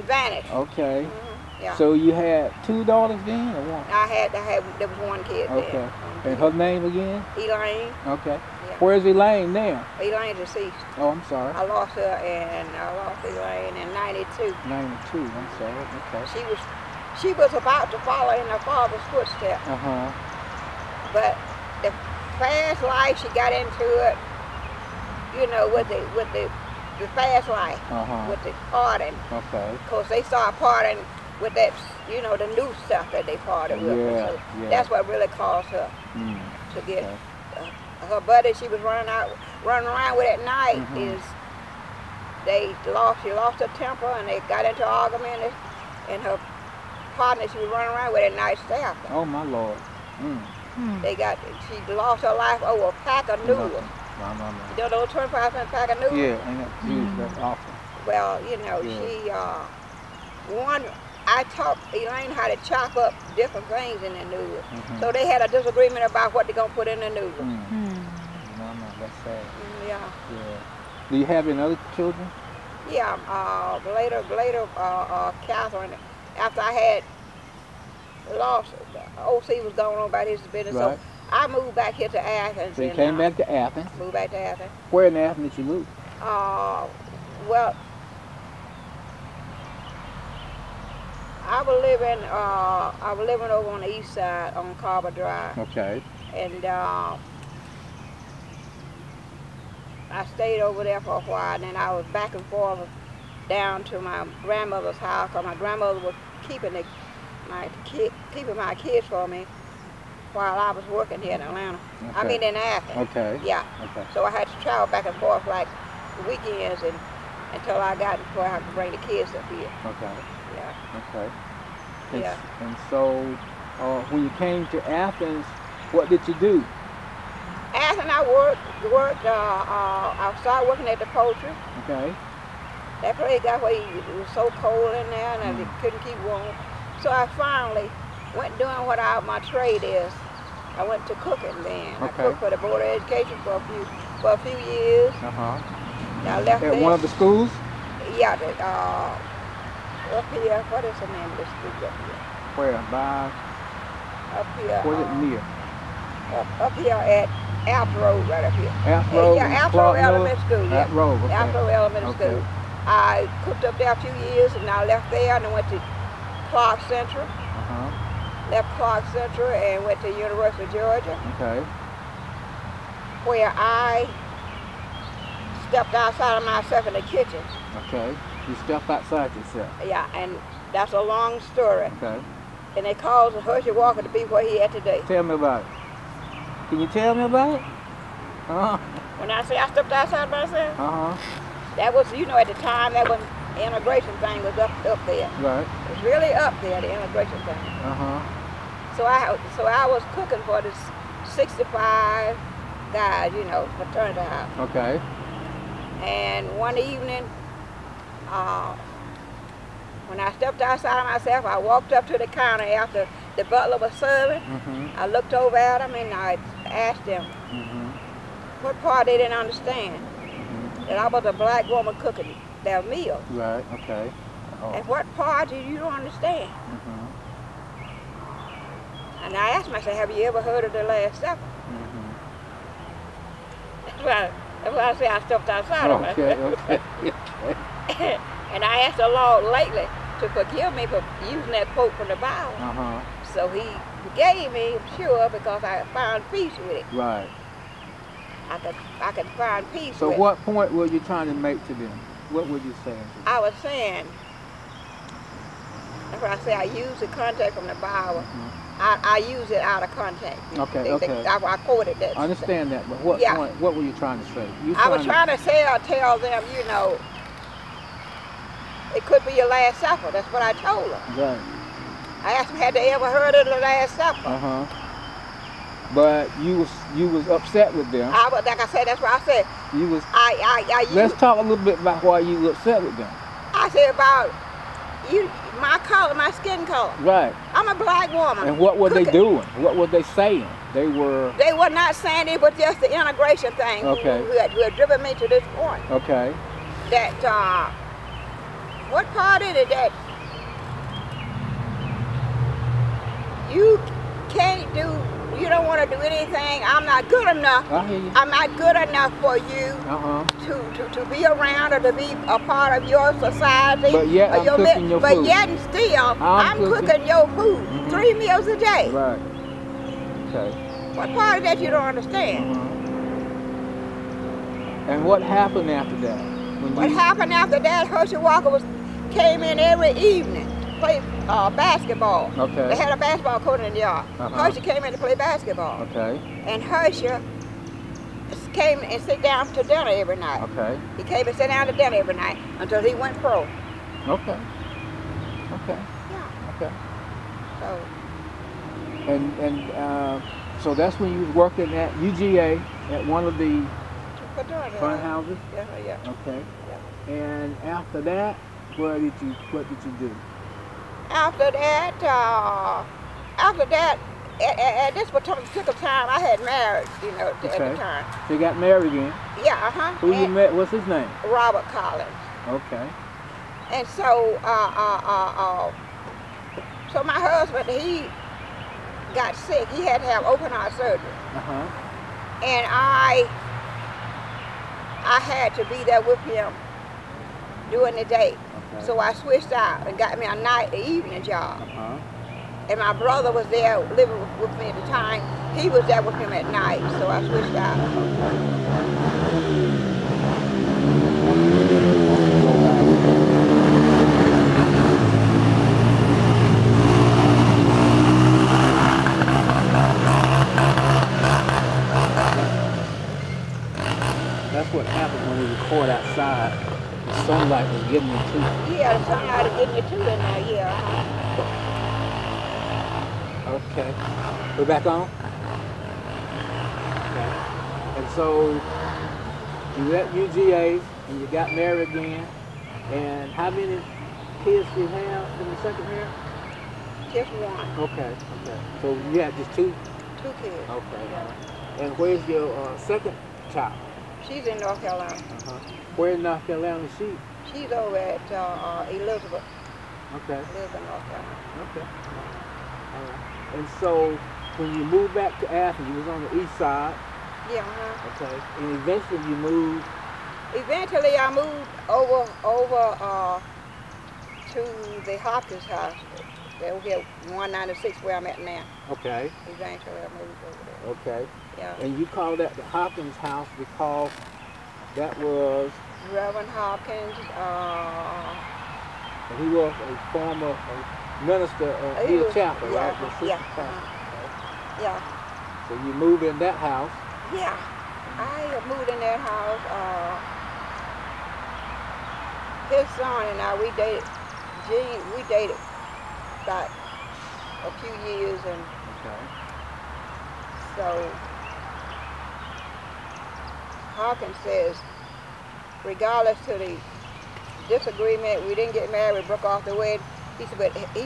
vanished. Okay. Yeah. So you had 2 daughters then, or one? There was one kid Okay. there. And her name again? Elaine. Okay. Yeah. Where's Elaine now? Elaine's deceased. Oh, I'm sorry. I lost Elaine in 92. 92, I'm sorry. Okay. She was about to follow in her father's footsteps. But the fast life she got into it, you know, with the fast life, with the partying. Okay. Because they started partying with that, you know, the new stuff that they partied with. Yeah, So yeah. that's what really caused her to get her buddy she was running around with at night is she lost her temper and they got into an argument and her partner she was running around with at night stabbed her. Oh my Lord. She lost her life over a pack of noodles. No. You know those 25-cent pack of noodles? Yeah, and that's awful. Well, you know, I taught Elaine how to chop up different things in the noodles. So they had a disagreement about what they're going to put in the noodles. No, that's sad. Yeah. Do you have any other children? Yeah, later, Catherine, after I had lost, OC was going on about his business, so I moved back here to Athens. So you came back to Athens? Moved back to Athens. Where in Athens did you move? Well, I was living over on the east side on Carver Drive. Okay. And I stayed over there for a while, and then I was back and forth down to my grandmother's house, because my grandmother was keeping my kids for me while I was working here in Atlanta. Okay. I mean in Athens. Okay. Yeah. Okay. So I had to travel back and forth like weekends until I got where I could bring the kids up here. Okay. Yeah. Okay. Yeah. And so when you came to Athens, what did you do? Athens, I worked. I started working at the poultry. Okay. That place got where it was so cold in there and I couldn't keep warm. So I finally went doing what my trade is. I went to cooking then. I cooked for the Board of Education for a few years. I left at one of the schools? Yeah, up here. What is the name of the school up here? Where? By? Up here. Where's it near? Up here at Alp Road, right up here. Alp Road? Yeah, Alp Road Elementary School. Yeah. Alp Road, okay. Alp Road Elementary School. I cooked up there a few years and I left there and I went to Clark Central. Left Clark Central and went to University of Georgia. Okay. Where I stepped outside of myself in the kitchen. Okay. You stepped outside yourself. Yeah, and that's a long story. Okay. And they caused Hershey Walker to be where he is today. Tell me about it. Can you tell me about it? When I say I stepped outside myself, that was, you know, at the time that was integration thing was up there. Right. It was really up there, the integration thing. So I was cooking for this 65 guys, you know, fraternity house. Okay. And one evening, when I stepped outside myself, I walked up to the counter after the butler was serving. I looked over at him and I asked them what part they didn't understand. That I was a black woman cooking their meal. Right, okay. And what part did you don't understand? And I asked myself, have you ever heard of the Last Supper? That's why I say I stepped outside of myself. And I asked the Lord lately to forgive me for using that quote from the Bible. So he forgave me, I'm sure, because I found peace with it. Right. I could find peace with it. So what point were you trying to make to them? What were you saying to them? I was saying, that's why I say I use the context from the Bible. I use it out of context. Okay, I quoted that. I understand that, but what point, what were you trying to say? I was trying to say or tell them, you know, it could be your last supper. That's what I told them. Right. I asked them, had they ever heard of the Last Supper? But you was upset with them. Like I said, that's what I said. You was. Let's talk a little bit about why you were upset with them. I said about my color, my skin color. Right. I'm a black woman. And what were they doing? What were they saying? They were not saying it, but just the integration thing. Okay. Who had driven me to this point. Okay. That What part is it that you can't do, you don't want to do anything? I'm not good enough. I hear you. I'm not good enough for you to be around or to be a part of your society. But yet I'm cooking your food. But yet and still, I'm cooking your food 3 meals a day. Right. Okay. What part of that you don't understand? And what happened after that? What happened after that, Herschel Walker came in every evening to play basketball. Okay. They had a basketball court in the yard. Herschel came in to play basketball. Okay. And Herschel came and sit down to dinner every night. Okay. He came and sat down to dinner every night until he went pro. Okay. Okay. Yeah. Okay. So. And so that's when you was working at UGA at one of the fun houses? Yeah. Okay. Yeah. And after that, what did you do? After that, at this particular time, I had married, you know, at the time. So you got married again? Yeah, Who you met? What's his name? Robert Collins. Okay. And so, so my husband, he got sick. He had to have open heart surgery. And I had to be there with him during the day. Okay. So I switched out and got me a evening job. And my brother was there living with me at the time. He was there with him at night, so I switched out. That's what happened when we record outside. The sunlight was getting you too. Yeah, the sunlight was getting you too in there, yeah. Okay. We're back on? Okay. And so you left UGA and you got married again. And how many kids do you have in the second marriage? Just one. Okay. So you had just two? Two kids. Okay. Yeah. And where's your second child? She's in North Carolina. Where in North Carolina is she? She's over at Elizabeth. Okay. Lives in North Carolina. Okay. All right. And so when you moved back to Athens, you was on the east side. Yeah. Okay. And eventually you moved. Eventually I moved over to the Hopkins house. Over here, 196 where I'm at now. Okay. Eventually I moved over there. Okay. Yeah. And you called that the Hopkins house because that was? Reverend Hopkins. And he was a former minister of Hill Chapel, right? Yeah. So you moved in that house? Yeah. I moved in that house. His son and I, we dated. Gene, we dated about a few years, and so Hawkins says, regardless to the disagreement, we didn't get married, we broke off the wedding. He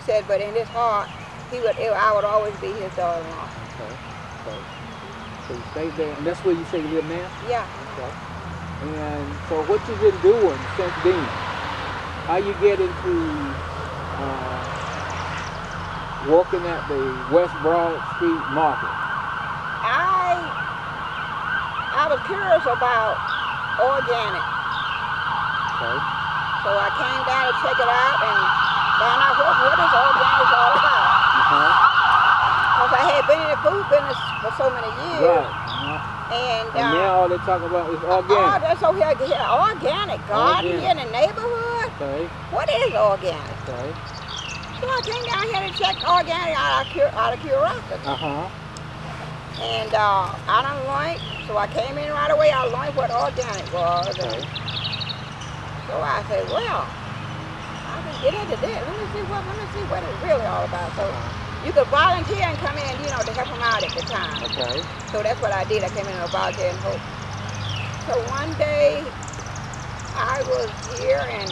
said, but in his heart, I would always be his daughter-in-law. Okay. So you stayed there, and that's where you say you live now? Yeah. Okay. And so what you been doing since then? How you get into working at the West Broad Street Market? I was curious about organic. Okay. So I came down to check it out and found out what is organic all about. Because I had been in the food business for so many years. Right. And now all they talk about is organic. Oh, that's over here, organic garden here in the neighborhood. Okay. What is organic? Okay. So I came down here to check organic out of curiosity. And I done learned, so I came in right away. I learned what organic was. Okay. So I said, well, I can get into that. Let me see what it's really all about. So you could volunteer and come in, you know, to help them out at the time. Okay. So that's what I did. I came in and volunteer and hope. So one day I was here, and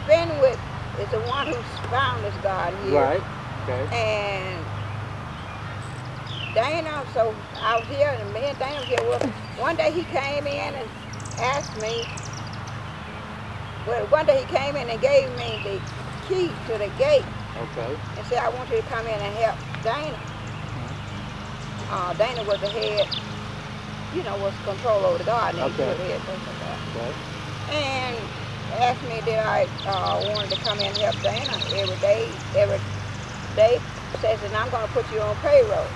Fenwick is the one who found this garden here. Right. Okay. And Dana, so I was here, and me and Dana was here with him. One day he came in and asked me, Well, one day he came in and gave me the key to the gate. Okay. And said, I want you to come in and help Dana. Dana was the head, you know, was control over the garden. Okay. Was the head person of that. Okay. And asked me did I wanted to come in and help Dana every day. Says, and I'm going to put you on payroll.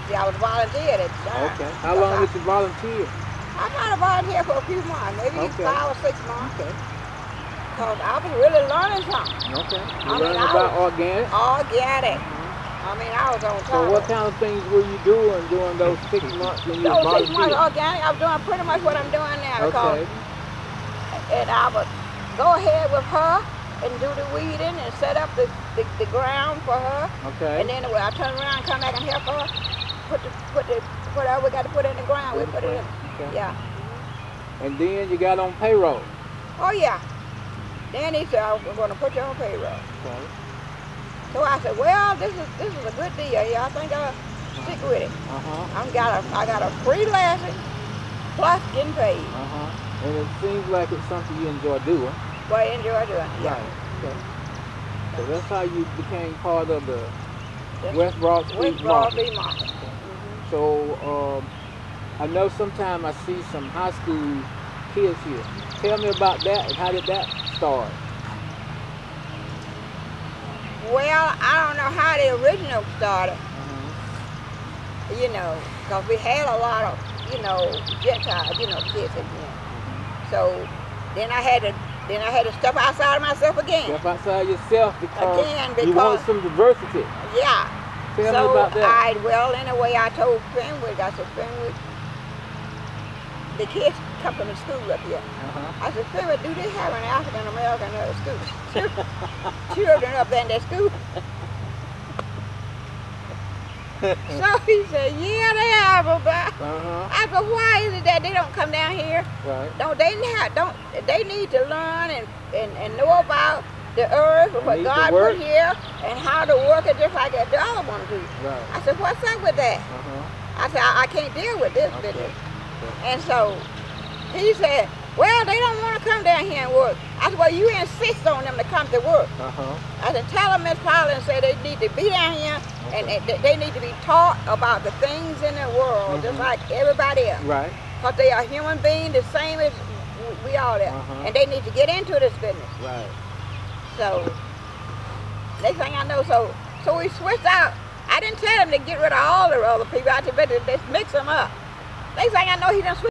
See, I was volunteer at the time. Okay. How long did you volunteer? I might have volunteered for a few months, maybe 5 or 6 months. Okay. Because I was really learning something. Okay. You learning about organic? Organic. I mean, I was on top. So what kind of things were you doing during those 6 months when you volunteered? Those 6 months organic, I was doing pretty much what I'm doing now. Okay. And I would go ahead with her and do the weeding and set up the ground for her. Okay. And then when I turn around and come back and help her, put whatever we got to put in the ground, we put it in. Okay. Yeah. And then you got on payroll. Oh yeah. Then he said, I'm going to put you on payroll. Okay. So I said, well, this is a good deal here. I think I'll stick with it. I got a free lesson plus getting paid. And it seems like it's something you enjoy doing. Well, I enjoy doing it. Yeah. Right. Okay. So that's how you became part of the West Broad Street Market. So I know sometimes I see some high school kids here. Tell me about that and how did that start? Well, I don't know how the original started. You know, because we had a lot of, you know, Gentile, you know, kids in here. So then I had to step outside of myself again. Step outside yourself because you wanted some diversity. Yeah. Tell me about that. Well, anyway, I told Fenwick, I said, Fenwick, the kids come from the school up here. I said, Fenwick, do they have an African American school? Children up there in that school? So he said, yeah, they have them. I said, why is it that they don't come down here? Right. They need to learn and know about the earth and what God put here and how to work it just like the other one do. Right. I said, what's up with that? I said, I can't deal with this business. And so he said, well, they don't want to come down here and work. I said, well, you insist on them to come to work. I said, tell them Miss Paula and say they need to be down here and they need to be taught about the things in the world just like everybody else. Right. Because they are human beings the same as we all are. And they need to get into this business. Right. So, next thing I know, so we switched out. I didn't tell him to get rid of all the other people. I said, better let's mix them up. Next thing I know, he done switched.